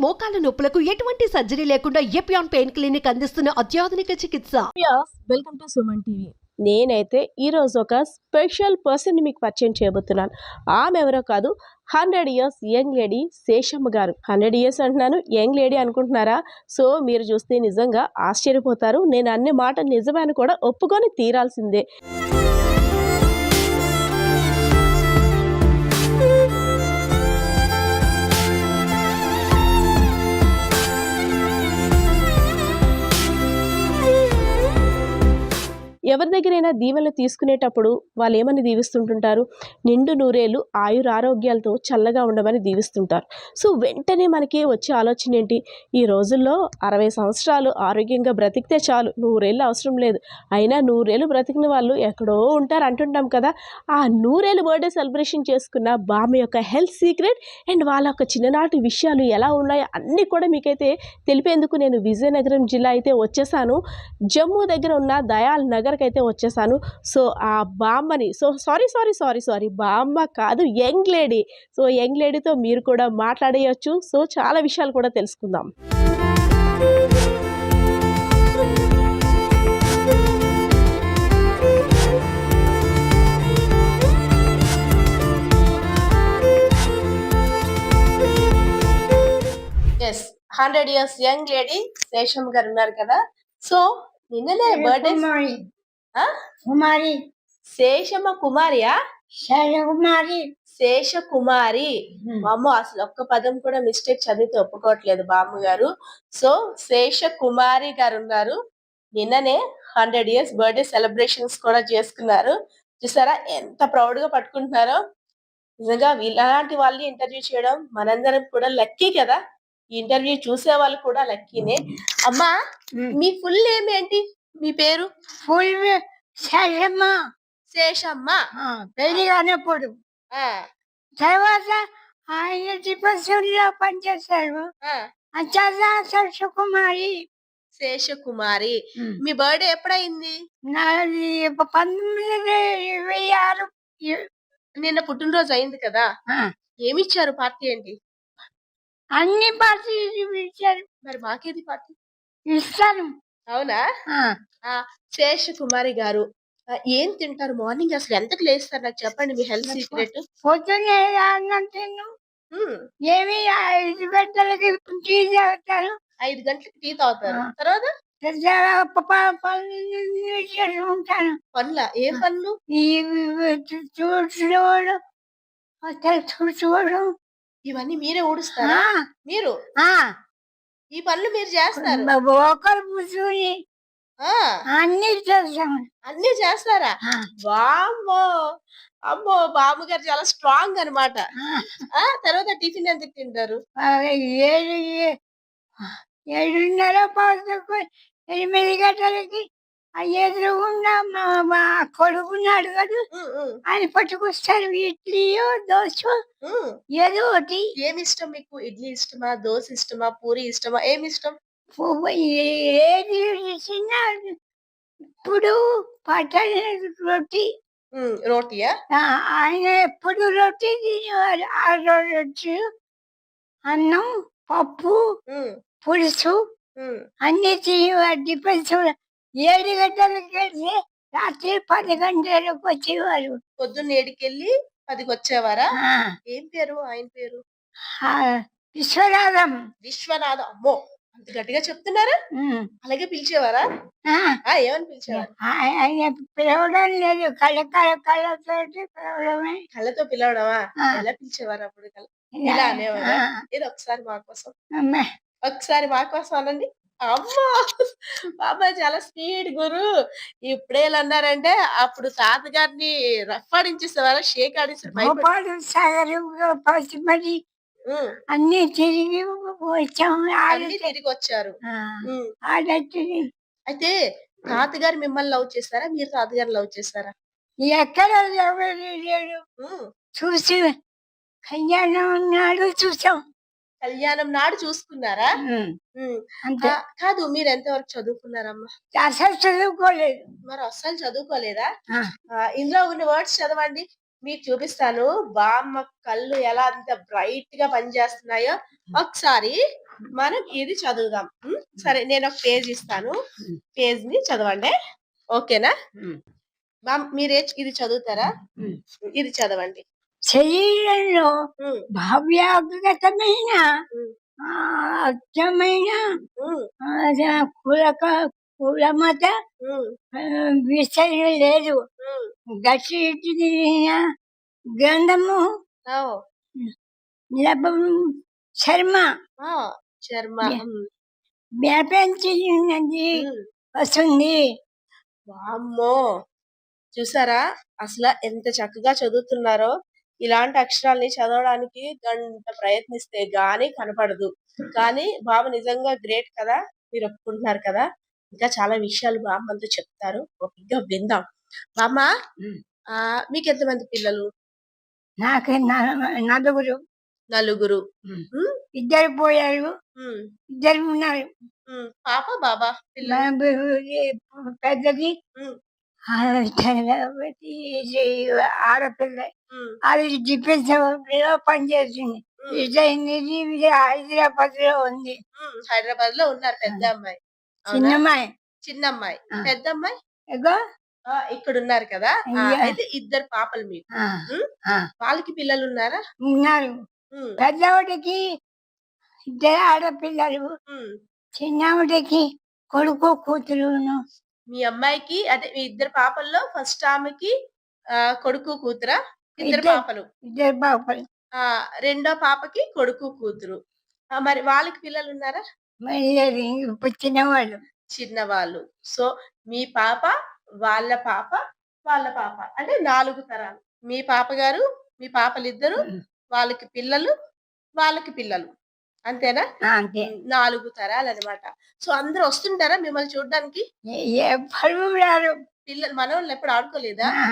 మోకాల నొప్పులకు ఎటువంటి సర్జరీ లేకుండా ఎపియాన్ పెయిన్ క్లినిక్ అందిస్తున్న అత్యాధునిక చికిత్స. Welcome to Suman TV. నేనైతే ఈరోజు ఒక స్పెషల్ పర్సన్ని మీకు పరిచయం చేయబోతున్నాను. ఆమె ఎవరో కాదు, 100 ఇయర్స్ యంగ్ లేడీ శేషమ్మ గారు. 100 ఇయర్స్ అంటున్నాను, యంగ్ లేడీ అనుకుంటున్నారా? సో మీరు చూస్తే నిజంగా ఆశ్చర్యపోతారు. నేను అన్ని మాటలు నిజమే అని కూడా ఒప్పుకొని తీరాల్సిందే. ఎవరి దగ్గరైనా దీవెనలు తీసుకునేటప్పుడు వాళ్ళు ఏమని దీవిస్తుంటుంటారు? నిండు నూరేళ్ళు ఆయురారోగ్యాలతో చల్లగా ఉండమని దీవిస్తుంటారు. సో వెంటనే మనకి వచ్చే ఆలోచన ఏంటి? ఈ రోజుల్లో 60 సంవత్సరాలు ఆరోగ్యంగా బ్రతికితే చాలు, 100 ఏళ్ళు అవసరం లేదు. అయినా 100 ఏళ్ళు బ్రతికిన వాళ్ళు ఎక్కడో ఉంటారు అంటుంటాం కదా. ఆ 100 ఏళ్ళు బర్త్డే సెలబ్రేషన్ చేసుకున్న బామ్మ యొక్క హెల్త్ సీక్రెట్ అండ్ వాళ్ళ యొక్క చిన్ననాటి విషయాలు ఎలా ఉన్నాయో అన్నీ కూడా మీకైతే తెలిపేందుకు నేను విజయనగరం జిల్లా అయితే వచ్చేసాను. జమ్మూ దగ్గర ఉన్న దయాల్ నగర్ అయితే వచ్చేసాను. సో ఆ బామ్మని సారీ బామ్మ కాదు, యంగ్ లేడీ. సో యంగ్ లేడీతో మీరు కూడా మాట్లాడేయచ్చు. సో చాలా విషయాలు కూడా తెలుసుకుందాం. Yes, 100 years young lady Seshamma గారు ఉన్నారు కదా. సో నిన్ననే బర్త్డే. కుమారి శేషమ్మ కుమారియా? శైలకుమారి శేషకుమారి. అమ్మ అసలు ఒక్క పదం కూడా మిస్టేక్ చదివితే ఒప్పుకోవట్లేదు బామ్మగారు. సో శేషకుమారి గారు ఉన్నారు. నిన్ననే 100 ఇయర్స్ బర్త్డే సెలబ్రేషన్స్ కూడా చేసుకున్నారు. చూసారా ఎంత ప్రౌడ్ గా పట్టుకుంటున్నారో. నిజంగా ఇలాంటి వాళ్ళని ఇంటర్వ్యూ చేయడం మనందరం కూడా లక్కీ కదా. ఈ ఇంటర్వ్యూ చూసే వాళ్ళు కూడా లక్కీనే. అమ్మా, మీ ఫుల్ నేమ్ ఏంటి? మీ పేరు? ఫుల్ శైలమ్మ శేషమ్మ. పెళ్లి కానప్పుడు తర్వాత ఆయన టిపస్సుల్లో పనిచేశారు. శేషకుమారి. శేషకుమారి. మీ బర్త్డే ఎప్పుడైంది? నాది 1926. నిన్న పుట్టినరోజు అయింది కదా. ఏమిచ్చారు పార్టీ ఏంటి? అన్ని పార్టీలు ఇచ్చారు. మరి మాకేది పార్టీ ఇస్తాను. అవునా? శేషకుమారి గారు ఏం తింటారు మార్నింగ్? అసలు ఎంతకు లేస్తారు నాకు చెప్పండి, మీ హెల్త్ సీక్రెట్. పొద్దున్నే తిన్ను, ఏమి 5 గంటలకి టీ తాగుతాను. 5 గంటలకి టీ తాగుతారు. తర్వాత పనులు ఉంటాను. పనుల? ఏ పనులు? చూడడం ఇవన్నీ మీరే ఊడుస్తారా? మీరు ఈ పనులు మీరు చేస్తారు? ఒకరు కూర్చుని అన్ని చేస్తాము. అన్ని చేస్తారా? వామ్మో, అమ్మో, బామ్మగారు చాలా స్ట్రాంగ్ అనమాట. తర్వాత టిఫిన్ ఎందుకు తింటారు? 7:30 8 గంటలకి ఎదురుగుండా మా కొడుకున్నాడు కదా, ఆయన పట్టుకొస్తారు ఇడ్లీయో దోశ ఏదో ఒకటి. ఏమి ఇష్టం మీకు? ఇడ్లీ ఇష్టమా, దోశ ఇష్టమా, పూరి ఇష్టమా, ఏమి ఇష్టం? ఏది చిన్న ఇప్పుడు పట్టణ రోటీయా? ఆయన ఎప్పుడు రొట్టి తినేవారు. ఆ రొట్టి, అన్నం, పప్పు, పులుసు అన్ని తినేవారు. డిఫెన్స్ 7 గంటలకు వెళ్తే రాత్రి 10 గంటలకు వచ్చేవారు. పొద్దున్న 7కి వెళ్ళి 10కి వచ్చేవారా? ఏం పేరు ఆయన పేరు? విశ్వనాథం. విశ్వనాథం. అమ్మో, అంత గట్టిగా చెప్తున్నారా? అలాగే పిలిచేవారా? ఏమని పిలిచేవారు? ఆయన పిలవడం లేదు, కళ్ళతో పిలవడమే. కళ్ళతో పిలవడమా? ఎలా పిలిచేవారు అప్పుడు? ఇలా అనేవారా? ఏదో ఒకసారి మా కోసం, ఒకసారి మా కోసం అనండి. అమ్మో, బాబా చాలా స్పీడ్ గురు. ఇప్పుడే అన్నారంటే అప్పుడు తాతగారిని రఫాడించేసేవారా? షేక్ ఆడిస్తారు. అన్ని తిరిగి వచ్చాము. తిరిగి వచ్చారు. అయితే తాతగారు మిమ్మల్ని లవ్ చేస్తారా, మీరు తాతగారు లవ్ చేస్తారా? ఎక్కడ లేడు. చూసి కళ్యాణం నాడు చూసాం. కళ్యాణం నాడు చూసుకున్నారా? కాదు, మీరు ఎంతవరకు చదువుకున్నారమ్మా? అసలు చదువుకోలేదు. మరి అస్సలు చదువుకోలేదా? ఇందులో ఉన్న వర్డ్స్ చదవండి, మీకు చూపిస్తాను. బామ్మ కళ్ళు ఎలా అంత బ్రైట్ గా పనిచేస్తున్నాయో ఒకసారి మనం ఇది చదువుదాం. సరే నేను ఒక పేజ్ ఇస్తాను. ఉమ్. పేజ్ ని చదవండి. ఓకేనా? ఉమ్. ఇది చదువుతారా? ఉమ్. ఇది చదవండి. శరీరంలో ఉమ్, భావ్యాగతమైన ఉమ్, అర్థమైన ఉమ్, కులమత ఉమ్, విషయం లేదు. ఉమ్. గట్టి గంధము ఓ, లభం శర్మ ఆ, శర్మ. వ్యాపించినది ఉమ్. వస్తుంది. వామ్మో! చూసారా? అసలు ఎంత చక్కగా చదువుతున్నారో. ఇలాంటి అక్షరాల్ని చదవడానికి గంట ప్రయత్నిస్తే గాని కనపడదు. కానీ బాబు నిజంగా గ్రేట్ కదా! మీరు ఒప్పుకుంటున్నారు కదా! ఇంకా చాలా విషయాలు బామ్మ మనతో చెప్తారు. ఓపిగ్గా విందాం. బామ్మ, ఉమ్. మీకెంతమంది పిల్లలు? నాకు నలుగురు. నలుగురు. ఉమ్. ఉమ్, ఇద్దరు పోయారు, ఉమ్, ఇద్దరు ఉన్నారు. పాప, బాబా పిల్లలు? పెద్దది ఉమ్, ఆడపిల్ల. ఉమ్, అది డిఫెన్స్ లో పనిచేస్తుంది. ఉమ్, ఇది హైదరాబాద్ లో ఉంది. హైదరాబాద్ లో ఉన్నారు పెద్ద అమ్మాయి. అవునా? చిన్నమ్మాయి చిన్న అమ్మాయి. ఆ. పెద్ద అమ్మాయి ఎగో ఇక్కడ ఉన్నారు కదా. అయ్యా. అయితే ఇద్దరు పాపలు మీకు. ఆ, ఉమ్, ఆ, వాళ్ళకి పిల్లలు ఉన్నారా? ఉన్నారు. ఉమ్, పెద్దవాడికి ఇద్దరు ఆడపిల్లలు, ఉమ్. చిన్నవాడికి కొడుకు కూతురును. మీ అమ్మాయికి అదే మీ ఇద్దరు పాపల్లో ఫస్ట్ ఆమెకి కొడుకు కూతురా? ఇద్దరు ఇద్దరు పాపలు. ఇద్దరు పాపలు. ఆ రెండో పాపకి కొడుకు కూతురు. మరి వాళ్ళకి పిల్లలు ఉన్నారా? మరి లేదు, ఇప్పుడు చిన్నవాళ్ళు. చిన్నవాళ్ళు. సో మీ పాప, వాళ్ళ పాప, వాళ్ళ పాప అంటే 4 తరాలు. మీ పాప గారు, మీ పాపలిద్దరు, వాళ్ళకి పిల్లలు, వాళ్ళకి పిల్లలు. అంతేనా? అంతే. 4 తరాలన్నమాట. సో అందరూ వస్తుంటారా మిమ్మల్ని చూడ్డానికి? ఎవ్వరు రారు. పిల్లలు మనోళ్ళు ఎప్పుడు ఆడుకోలేదా? ఆ,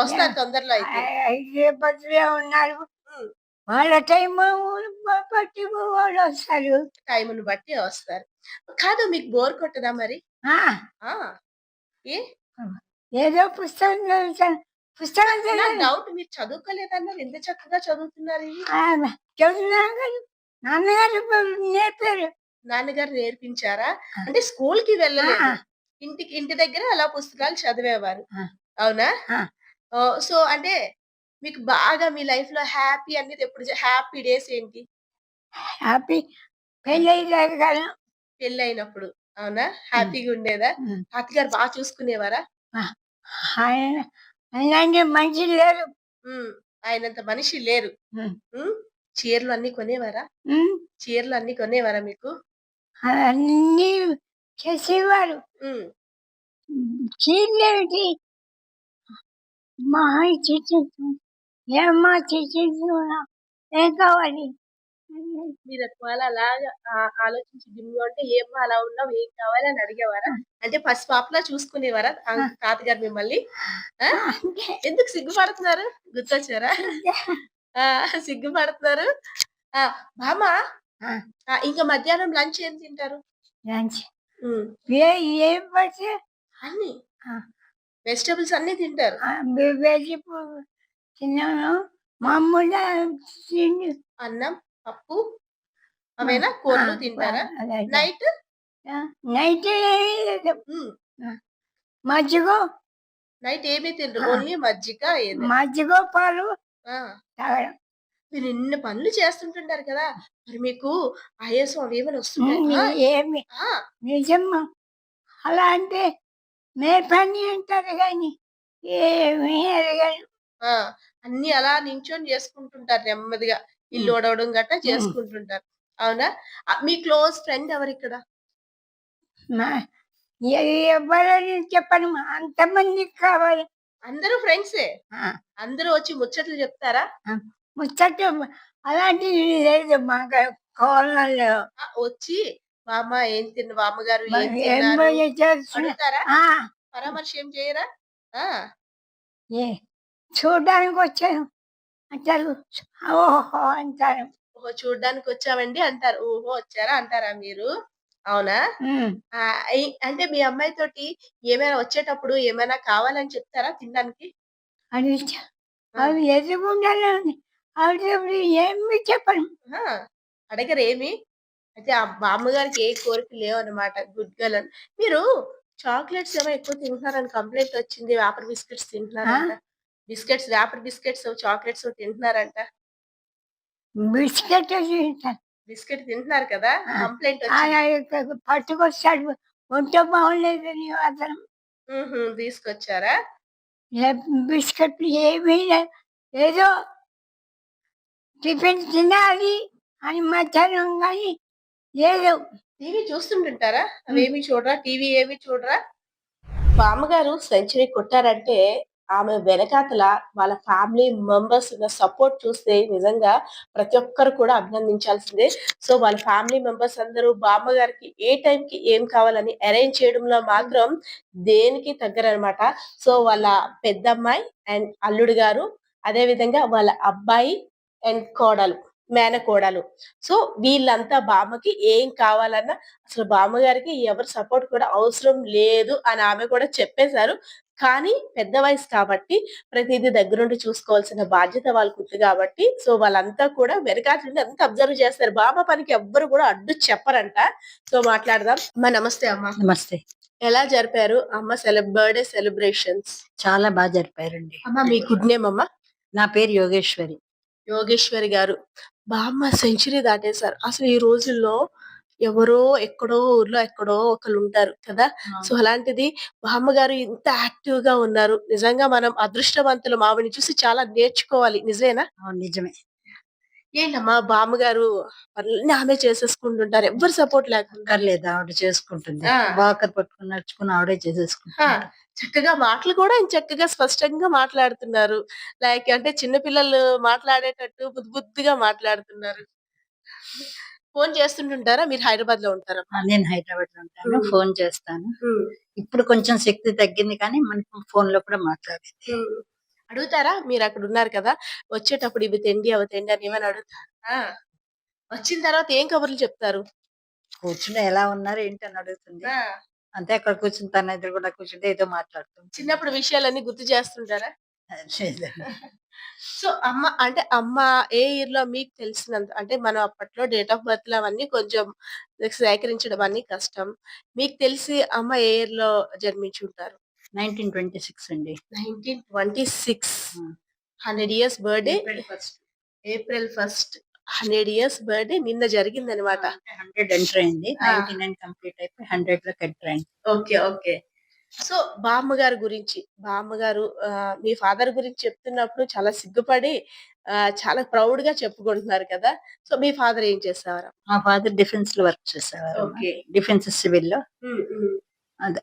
వస్తారు తొందరలో అయితే. హైదరాబాద్ లో ఉన్నారు. ఉమ్, వాళ్ళ టైం బట్టి వాళ్ళు వస్తారు. టైముని బట్టి వస్తారు. కాదు, మీకు బోర్ కొట్టదా మరి? ఆ, ఆ ఏ ఏదో పుస్తకం చదువుతాను. పుస్తకం నాకు చదివాను. డౌట్, మీరు చదువుకోలేదన్నారు, ఎంత చక్కగా చదువుతున్నారు ఇవి. చదువుతున్నాను కదా, నాన్నగారు నేర్పారు. నాన్నగారు నేర్పించారా? అంటే స్కూల్ కి వెళ్ళలేదు, ఆ. ఇంటి దగ్గర అలా పుస్తకాలు చదివేవారు. ఆ. అవునా? ఆ. సో అంటే మీకు బాగా మీ లైఫ్ లో హ్యాపీ అనేది ఎప్పుడు? హ్యాపీ డేస్ ఏంటి? హ్యాపీ పెళ్ళి కదా. పెళ్ళైనప్పుడు. అవునా? హ్యాపీగా ఉండేదా? తాతగారు బాగా చూసుకునేవారా? ఆయన అలాంటి మనిషి లేరు. ఆయనంత మనిషి లేరు. ఉమ్. చీరలు అన్ని కొనేవారా? చీరలు అన్ని కొనేవారా మీకు? అన్నీ చేసేవారు. చీరలేమిటి మా చేసేసు, ఏమ్మా చేసేసు, ఏం కావాలి? మీరు ఒకవేళ అలాగా ఆలోచించి దిమ్గా ఉంటే ఏమ్మా అలా ఉన్నావు, ఏం కావాలి అని అడిగేవారా? అంటే పసిపాపలా చూసుకునేవారా తాతగారు మిమ్మల్ని? ఎందుకు సిగ్గుపడుతున్నారు? గుర్తొచ్చారా? సిగ్గుపడుతున్నారు. బామ్మ, ఇంకా మధ్యాహ్నం లంచ్ ఏం తింటారు? లంచ్ ఏం పడితే అన్ని వెజిటబుల్స్ అన్ని తింటారు. వెజిటబుల్ తిన్నాను. మామూలుగా అన్నం, పప్పు అవేనా? కూరలు తింటారా? నైట్ నైట్ మజ్జిగ. నైట్ ఏమీ తినరు, ఓన్లీ మజ్జిగ. మజ్జిగ పాలు తాగడం. మీరు ఇన్ని పనులు చేస్తుంటుంటారు కదా, మరి మీకు ఆయాసం అవి ఏమైనా వస్తుంటాయి? ఏమి నిజమ్మా, అలా అంటే మే పని అంటారు కానీ ఏమీ అడగను. అన్ని అలా నించొని చేసుకుంటుంటారు నెమ్మదిగా, ఇల్లు ఓడవడం గట్టా చేసుకుంటుంటారు. అవునా? మీ క్లోజ్ ఫ్రెండ్ ఎవరు ఇక్కడ? ఎవరని చెప్పను, అంతమంది కావాలి. అందరూ ఫ్రెండ్సే. అందరూ వచ్చి ముచ్చట్లు చెప్తారా? ముచ్చట అలాంటివి లేదు మా కోళ్ళలో. వచ్చి మామ ఏం తిన్న, మామగారు ఏం తిన్నారు అడుగుతారా? పరామర్శ ఏం చేయరా? చూడడానికి వచ్చాను అంటారు, ఓహో అంటారు. ఓహో, చూడ్డానికి వచ్చామండి అంటారు. ఓహో వచ్చారా అంటారా మీరు? అవునా? అంటే మీ అమ్మాయి తోటి ఏమైనా వచ్చేటప్పుడు ఏమైనా కావాలని చెప్తారా తినడానికి? అవి ఎదుగుండాలి, ఆవిడ ఏమి చెప్పను. అడగరు ఏమి? అయితే ఆ బామ్మగారికి ఏ కోరిక లేవన్నమాట. గుడ్ గర్ల్ అని. మీరు చాక్లెట్స్ ఏమో ఎక్కువ తింటున్నారని కంప్లెయింట్ వచ్చింది. వేపర్ బిస్కెట్స్ ఆ? తింటున్నారంట. బిస్కెట్స్, వేపర్ బిస్కెట్స్, చాక్లెట్స్ తింటున్నారంట. బిస్కెట్ తింటాను. బిస్కెట్ తింటున్నారు కదా! ఆ. కంప్లెయింట్ ఆయన వచ్చింది. ఇక్కడ పట్టుకొచ్చాడు. ఒంట్లో బాగోలేదని అతను. హుహు. తీసుకొచ్చారా? బిస్కెట్లు ఏమీ లేవు. ఏదో టిఫిన్ తినాలి అని మధ్యాహ్నం కానీ లేదు. టీవీ చూస్తుంటుంటారా? హ్మ్. అవేమి చూడరా? టీవీ ఏమి చూడరా? బామ్మగారు సెంచరీ కొట్టారంటే ఆమె వెనకాతల వాళ్ళ ఫ్యామిలీ మెంబర్స్ ఉన్న సపోర్ట్ చూస్తే నిజంగా ప్రతి ఒక్కరు కూడా అభినందించాల్సిందే. సో, వాళ్ళ ఫ్యామిలీ మెంబర్స్ అందరూ బామ్మగారికి ఏ టైంకి ఏం కావాలని అరేంజ్ చేయడంలో మాత్రం దేనికి తగ్గరనమాట. సో, వాళ్ళ పెద్దమ్మాయి అండ్ అల్లుడు గారు, అదే విధంగా వాళ్ళ అబ్బాయి అండ్ కోడలు, మేనకోడలు. సో, వీళ్ళంతా బామ్మకి ఏం కావాలన్నా అసలు బామ్మగారికి ఎవరి సపోర్ట్ కూడా అవసరం లేదు అని ఆమె కూడా చెప్పేసారు. కానీ పెద్ద వయసు కాబట్టి ప్రతీదీ దగ్గరుండి చూసుకోవాల్సిన బాధ్యత వాళ్ళకుంది కాబట్టి, సో వాళ్ళంతా కూడా వెనకాల నుండి అంతా అబ్జర్వ్ చేస్తారు. బామ్మ పనికి ఎవ్వరు కూడా అడ్డు చెప్పరంట. సో మాట్లాడదాం. అమ్మ నమస్తే అమ్మ. నమస్తే. ఎలా జరిపారు అమ్మ బర్త్‌డే సెలబ్రేషన్స్? చాలా బా జరిపారండి. అమ్మ మీ గుడ్ నేమ్ అమ్మ? నా పేరు యోగేశ్వరి. యోగేశ్వరి గారు. బామ్మ సెంచరీ దాటేసారు. అసలు ఈ రోజుల్లో ఎవరో ఎక్కడో ఊర్లో ఎక్కడో ఒకళ్ళుంటారు కదా! సో, అలాంటిది బామ్మగారు ఇంత యాక్టివ్‌గా ఉన్నారు. నిజంగా మనం అదృష్టవంతులం. ఆవిడని చూసి చాలా నేర్చుకోవాలి. నిజమేనా? అవును. నిజమే. ఏంటమ్మా బామ్మగారు పనులన్నీ ఆమె చేసేసుకుంటుంటారు. ఎవ్వరి సపోర్ట్ లేకుండా. అక్కర్లేదు ఆవిడ చేసుకుంటుంది. ఆ! వాకర్ పట్టుకొని నడుచుకొని ఆవిడే ఆ! చేసేసుకుంటుంది. చక్కగా మాటలు కూడా చక్కగా స్పష్టంగా మాట్లాడుతున్నారు. లైక్ అంటే చిన్న పిల్లలు మాట్లాడేటట్టు బుద్దు బుద్దుగా మాట్లాడుతున్నారు. ఫోను చేస్తుంటుంటారా? మీరు హైదరాబాద్‌లో ఉంటారా? నేను హైదరాబాద్‌లో ఉంటాను. హ్మ్. ఫోను చేస్తాను. హ్మ్. ఇప్పుడు కొంచెం శక్తి తగ్గింది కానీ మనకు ఫోన్‌లో కూడా మాట్లాడేది. హ్మ్. అడుగుతారా? మీరక్కడున్నారు కదా! వచ్చేటప్పుడు ఇవి తెండి, అవి తెండి అని ఏమైనా అడుగుతారా? ఆ! వచ్చిన తర్వాత ఏం కబుర్లు చెప్తారు? కూర్చుని ఎలా ఉన్నారు ఏంటి అని అడుగుతుంది. ఆ! అంతే అక్కడ కూర్చుని తన ఎదురుగుండా కూర్చుంటే ఏదో మాట్లాడుతుంది. చిన్నప్పుడు విషయాలన్నీ గుర్తు చేస్తుంటారా? లేదు. సో, అమ్మ ఏ ఇయర్‌లో మీకు తెలిసినంత అంటే మనం అప్పట్లో డేట్ ఆఫ్ బర్త్‌లు అవన్నీ కొంచెం సేకరించడం అన్నీ కష్టం. మీకు తెలిసి అమ్మ ఏ ఇయర్‌లో జన్మించుంటారు? 1926 అండి. 1926 హ్మ్. 100 years birthday April 1 April 1 100 years birthday నిన్న జరిగిందనమాట. అంటే 100 ఎంటర్ అయింది. ఆ! 99 కంప్లీట్ అయిపోయి 100లోకి ఎంటర్ అయింది. ఓకే. ఓకే. సో, బామ్మగారి గురించి, బామ్మగారు మీ ఫాదర్ గురించి చెప్తున్నప్పుడు చాలా సిగ్గుపడి చాలా ప్రౌడ్‌గా చెప్పుకుంటున్నారు కదా! సో, మీ ఫాదర్ ఏం చేసేవారు? మా ఫాదర్ డిఫెన్స్‌లో వర్క్ చేసేవారమ్మా. ఓకే. డిఫెన్స్ సివిల్‌లో. హ్మ్. హ్మ్. అదే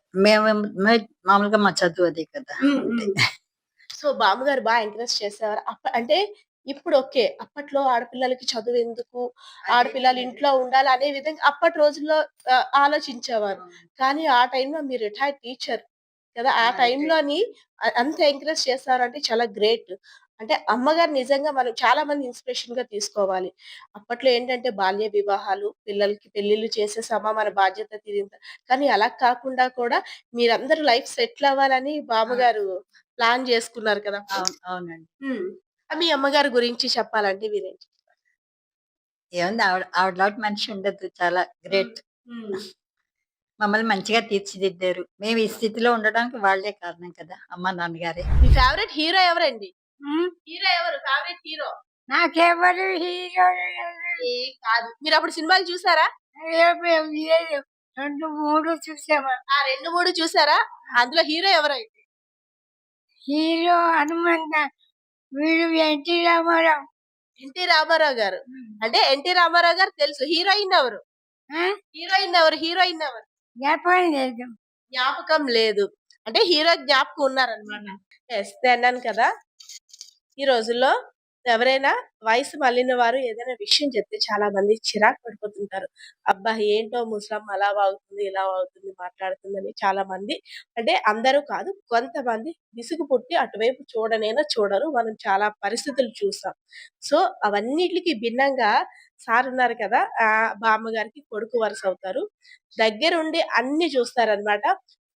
మామూలుగా మా చదువు అదే కదా! హ్మ్. అంతే. హ్మ్. సో, బామ్మగారు ఎంకరేజ్ చేసేవారా? అంటే ఇప్పుడు ఓకే. అప్పట్లో ఆడపిల్లలకి చదువెందుకు? ఆడపిల్లలు ఇంట్లో ఉండాలి అనే విధంగా అప్పటి రోజుల్లో ఆలోచించేవారు. కానీ ఆ టైంలో మీరు రిటైర్డ్ టీచర్ కదా! ఆ టైంలోని అంత ఎంకరేజ్ చేస్తారంటే చాలా గ్రేట్. అంటే అమ్మగారు నిజంగా మనం చాలా మంది ఇన్‌స్పిరేషన్‌గా తీసుకోవాలి. అప్పట్లో ఏంటంటే బాల్య వివాహాలు, పిల్లలకి పెళ్ళిళ్ళు చేసేసామా మన బాధ్యత తీరిందా కానీ అలా కాకుండా కూడా మీరందరూ లైఫ్ సెటిల్ అవ్వాలని బామ్మగారు ప్లాన్ జేసుకున్నారు కదా! అప్పుడు. అవునండి. హ్మ్. మీ అమ్మగారి గురించి చెప్పాలంటే మీరేం చెప్తారు? ఏముంది ఆవిడలాంటి మనిషి ఉండదు. చాలా హ్మ్. గ్రేట్. హ్మ్. మమ్మల్ని మంచిగా తీర్చిదిద్దారు. మేము ఈ స్థితిలో ఉండడానికి వాళ్ళే కారణం కదా! అమ్మ, నాన్నగారే. మీ ఫేవరెట్ హీరో ఎవరండి? హ్మ్. హీరో ఎవరు? Favourite hero? నాకెవరు హీరో ఏం కాదు. మీరప్పుడు సినిమాలు చూసారా? లేదు. 2, 3 చూసాము. ఆ 2, 3 చూసారా? అందులో హీరో ఎవరైతే? హీరో హనుమంత. వీడు ఎన్టీ రామారావు. ఎన్టీ రామారావు గారు. అంటే ఎన్టీ రామారావు గారు తెలుసు. హీరోయిన్ ఎవరు? ఆ? హీరోయిన్ ఎవరు? హీరోయిన్ ఎవరు? జ్ఞాపకం లేదు. జ్ఞాపకం లేదు. అంటే హీరో జ్ఞాపకం ఉన్నారనమాట. యెస్. అన్నాను కదా! ఈ రోజుల్లో ఎవరైనా వయసు మళ్ళిన వారు ఏదైనా విషయం చెప్తే చాలా మంది చిరాకు పడిపోతుంటారు. అబ్బా! ఏంటో ముసలమ్మ అలా వాగుతుంది, ఇలా వాగుతుంది, మాట్లాడుతుందని చాలా మంది అంటే అందరూ కాదు కొంతమంది విసుగు పుట్టి అటువైపు చూడనేనా చూడరు. మనం చాలా పరిస్థితులు చూసాం. సో, అవన్నిట్లికి భిన్నంగా సార్ ఉన్నారు కదా! బామ్మగారికి కొడుకు వరుస అవుతారు. దగ్గరుండి అన్నీ చూస్తారనమాట.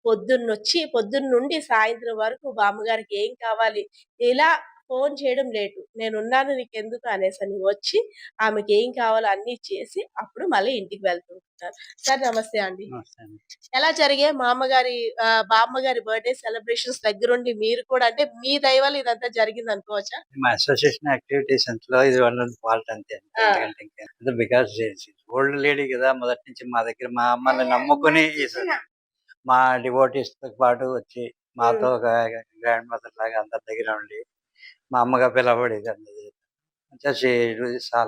పొద్దున్నుండి సాయంత్రం వరకు బామ్మగారికి ఏం కావాలి? ఎలా ఫోన్ చేయడం లేటు. నేనున్నాను నీకెందుకు అనేసని వచ్చి ఆమెకి ఏం కావాలో అన్నీ చేసి అప్పుడు మళ్ళీ ఇంటికి వెళ్తూ ఉంటారు. సార్ నమస్తే అండి. నమస్తే అండి. ఎలా జరిగాయి బామ్మగారి బర్త్‌డే సెలబ్రేషన్స్ దగ్గరుండి మీరు కూడా అంటే మీ దయ వల్ల ఇదంతా జరిగిందనుకోవచ్చా? మా అసోసియేషన్ యాక్టివిటీస్ లో ఇది వన్ ఆఫ్ ఫాల్ట్ అంతే. ఆ! ఎందుకంటే ఇంకా బికాస్ ఓల్డ్ లేడీ కదా, మొదటి నుంచి మా దగ్గర మా అమ్మని నమ్ముకుని మా డివోటీస్ తో పాటు వచ్చి మాతో హ్మ్. ఒక గ్రాండ్ మదర్ లాగా అందరి దగ్గర ఉండి మా అమ్మగా పిలవబడేది అన్నది.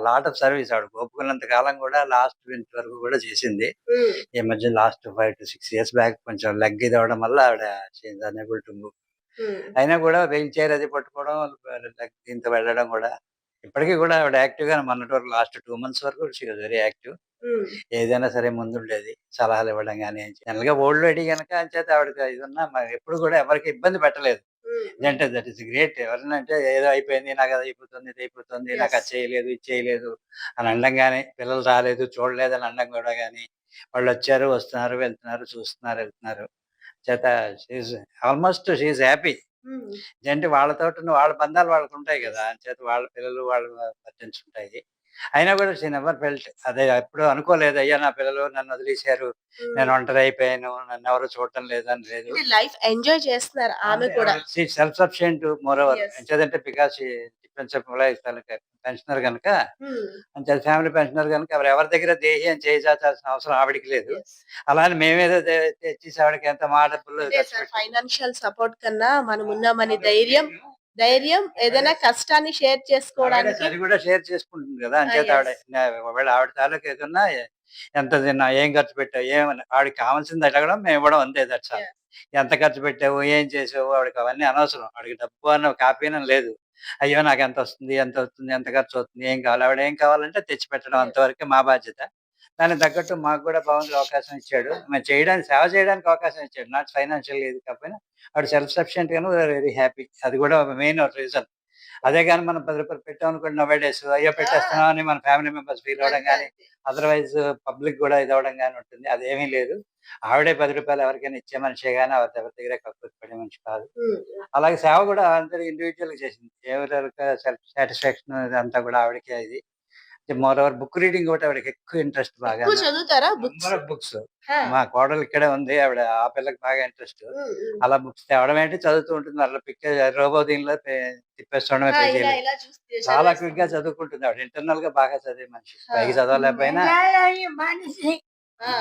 లాట్ ఆఫ్ సర్వీస్ ఆవిడ ఒప్పుకున్నంత కాలం కూడా లాస్ట్ ఇంత వరకు కూడా చేసింది. హ్మ్. ఈ మధ్య లాస్ట్ 5 to 6 years బ్యాక్ కొంచెం లెగ్ ఇది అవ్వడం వల్ల ఆవిడ అన్ఏబుల్ టు మూవ్. హ్మ్. అయినా కూడా వీల్ చైర్ అది పట్టుకోవడం, దీంతో వెళ్ళడం కూడా ఇప్పటికీ కూడా ఆవిడ యాక్టివ్ గా మొన్నటి వరకు లాస్ట్ 2 months వరకు షీ వాజ్ వెరీ యాక్టివ్. హ్మ్. ఏదైనా సరే ముందుండేది, సలహాలు ఇవ్వడం కానీ. జనరల్ గా ఓల్డ్ లేడీ కనుక అంచేత ఆవిడకి ఇది ఉన్నా మరి ఎప్పుడు కూడా ఎవరికి ఇబ్బంది పెట్టలేదు. హ్మ్. అంటే దట్ ఈస్ గ్రేట్. ఎవరైనా అంటే ఏదో అయిపోయింది, నాకు అది అయిపోతుంది, ఇది అయిపోతుంది, నాకు యెస్. అది చేయలేదు, ఇది చేయలేదు అని అనడం గానీ, పిల్లలు రాలేదు, చూడలేదు అని అనడం కూడా గానీ, వాళ్ళు వచ్చారు, వస్తున్నారు, వెళ్తున్నారు, చూస్తున్నారు, వెళ్తున్నారు. చేత షీ ఈజ్ హ్యాపీ. హ్మ్. అంటే వాళ్ళతోటి వాళ్ళ బంధాలు వాళ్ళకుంటాయి గదా! అంచేత వాళ్ళ పిల్లలు వాళ్ళ బర్డెన్స్ ఉంటాయి. అయినా గూడా షీ నెవర్ ఫెల్ట్ అదే ఎప్పుడు అనుకోలేదు. అయ్యా! నా పిల్లలు నన్ను వదిలేసారు. నేను హ్మ్. ఒంటరి అయిపోయాను. నన్నెవరు చూడటం లేదు అని లేదు. అంటే లైఫ్ ఎంజాయ్ చేస్తున్నారు ఆమె కూడా. She self sufficient moreover. Yes. ఎంచేదంటే because she depends of employees తాలూకా పెన్షనర్ గనుక, హ్మ్. అంచేత ఫ్యామిలీ పెన్షనర్ గనుక ఎవరి దగ్గర దేహి అని చేయి చాచాల్సిన అవసరం ఆవిడకి లేదు. యెస్. అలా అని మేమేదో తెచ్చేసి ఆవిడకి ఎంత మా డబ్బులు అంటే ఖర్చు సార్ పెట్టి ఫైనాన్షియల్ సపోర్ట్ కన్నా మనమున్నామని ధైర్యం ఏదైనా కష్టాన్ని షేర్ ఆవిడ చేసుకోవడానికి. అది కూడా షేర్ చేసుకుంటుంది కదా! ఆ! అంచేత ఆవిడ యెస్. ఒకవేళ ఆవిడ తాలూకా ఏదున్నా ఎంత తిన్నా, ఏం ఖర్చు పెట్టావు, ఏమని ఆవిడకి కావాల్సింది అడగడం, మేము ఇవ్వడం అంతే దట్స్ ఆల్. యాహ్! ఎంత ఖర్చు పెట్టావు, ఏం చేసావు ఆవిడకి అవన్నీ అనవసరం. ఆవిడకి డబ్బు అన్న కాపీనని లేదు. అయ్యో! నాకెంతొస్తుంది, ఎంతవుతుంది, ఎంత ఖర్చవుతుంది, ఏం కావాలి, ఆవిడ ఏం కావాలంటే తెచ్చిపెట్టడం యెస్. అంతవరకే మా బాధ్యత. దానికి తగ్గట్టు మాకు కూడా భగవంతుడు అవకాశం ఇచ్చాడు. మేము సేవ చేయడానికి అవకాశం ఇచ్చాడు. నాట్ ఫైనాన్షియల్‌గా ఇది కాకపోయినా ఆవిడ సెల్ఫ్ సఫిషియెంట్ గాను వీఆర్ వెరీ హ్యాపీ. అది కూడా మెయిన్ రీజన్. అదే గాని మనం రూ. 10 పెట్టామనుకోండి నౌ-ఏ-డేస్ అయ్యో! ఆ! పెట్టేస్తున్నాం అని మన ఫ్యామిలీ మెంబర్స్ ఫీల్ అవ్వడం అంతే గాని, అంతే. అదర్‌వైజ్ పబ్లిక్ గూడా ఇదవ్వడం గాని ఉంటుంది. అదేమీ లేదు. ఆవిడే రూ. 10 ఎవరికైనా ఇచ్చే మనిషే గాని ఆవిడ ఎవరి దగ్గర కక్కుర్తి పడే మనిషి కాదు. హ్మ్. అలాగే సేవ గూడా అందరూ ఇండివిడ్యువల్‌గా చేసింది. ఎవరెవరికి సెల్ఫ్ సాటిస్ఫాక్షన్ ఇదంతా గూడా ఆవిడకే ఇది. మోరోవర్ బుక్ రీడింగ్ ఒకటి ఆవిడకి ఎక్కువ ఇంట్రెస్ట్ ఎక్కువ బాగాను. చదువుతారా బుక్స్? Number of books. ఆ! మా కోడలు ఇక్కడే ఉంది. ఆవిడ ఆ పిల్లకి బాగా ఇంట్రెస్ట్. హ్మ్. హ్మ్. అలా బుక్స్ తేవడం ఏంటి, చదువుతూ ఉంటుంది. అలా రోబో దీనిలో తిప్పేస్తుండడమే ఆ! ఇలా పేజీలు. ఇలా చూసి చాలా చదివేస్తా క్విక్‌గా ఉంటారు. చదువుకుంటుంది ఆవిడ. ఇంటర్నల్‌గా బాగా చదివే మనిషి. ఆ! పైకి చదవలేకపోయినా మెజాలని మనిషి ఆ!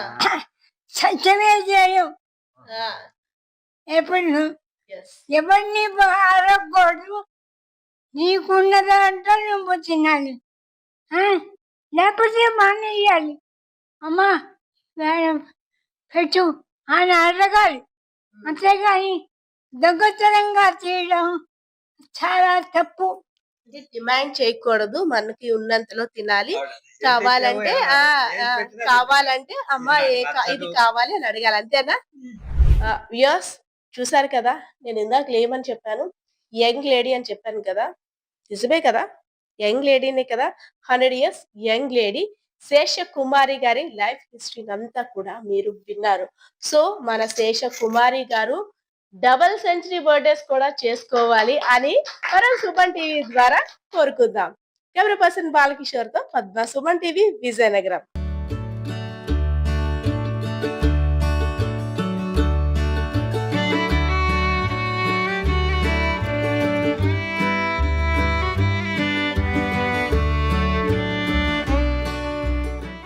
సత్యమే జయం. ఆ! ఎప్పుడు యెస్. ఎవరిని అడగకూడదు. నీకున్న దాంట్లో నువ్వు తినాలి. ఆ? లేకపోతే మానేయాలి. అమ్మా మేడం పెట్టు అని అడగాలి. అంతేగాని దొంగతనంగా తీయడం చాలా తప్పు. అంటే డిమాండ్ చేయకూడదు. మనకి ఉన్నంతలో తినాలి. ఆవిడ ఏం కావాలంటే తెచ్చావు, ఏం ఆ! పెట్టినా కావాలంటే అమ్మ నాకు ఇది నచ్చదు. కావాలి అని అడగాలి. అంతేనా? వ్యూయర్స్ చూసారు కదా! నేను ఇందాకల ఏమని చెప్పాను? యంగ్ లేడీ అని చెప్పాను కదా! నిజమే కదా! యంగ్ లేడీనే కదా! 100 ఇయర్స్ యంగ్ లేడీ శేషకుమారి గారి లైఫ్ హిస్టరీనంతా కూడా మీరు విన్నారు. సో, మన శేషకుమారి గారు డబుల్ సెంచరీ బర్త్‌డేస్ కూడా చేసుకోవాలి అని మనం సుమన్ టీవీ ద్వారా కోరుకుందాం. కెమెరా పర్సన్ బాలకిషోర్‌తో పద్మ, సుమన్ టీవీ, విజయనగరం.